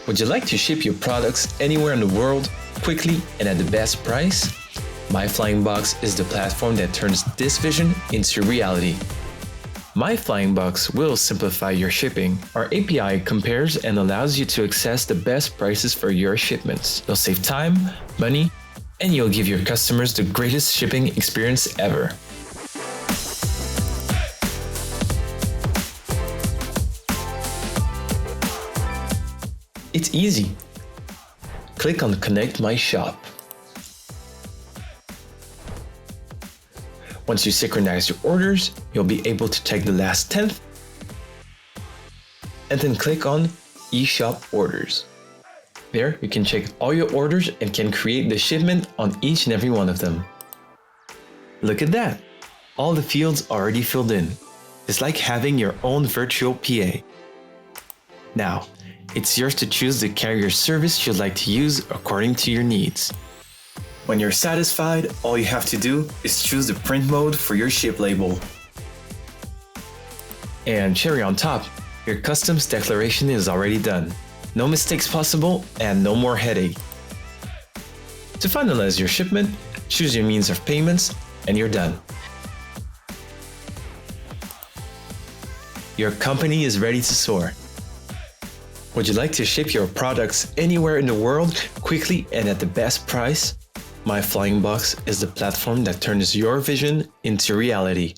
Would you like to ship your products anywhere in the world, quickly and at the best price? My Flying Box is the platform that turns this vision into reality. My Flying Box will simplify your shipping. Our API compares and allows you to access the best prices for your shipments. You'll save time, money, and you'll give your customers the greatest shipping experience ever. It's easy. Click on Connect My Shop. Once you synchronize your orders, you'll be able to check the last 10th and then click on eShop Orders. There, you can check all your orders and can create the shipment on each and every one of them. Look at that! All the fields already filled in. It's like having your own virtual PA. Now, it's yours to choose the carrier service you'd like to use according to your needs. When you're satisfied, all you have to do is choose the print mode for your ship label. And cherry on top, your customs declaration is already done. No mistakes possible and no more headache. To finalize your shipment, choose your means of payments and you're done. Your company is ready to soar. Would you like to ship your products anywhere in the world quickly and at the best price? My Flying Box is the platform that turns your vision into reality.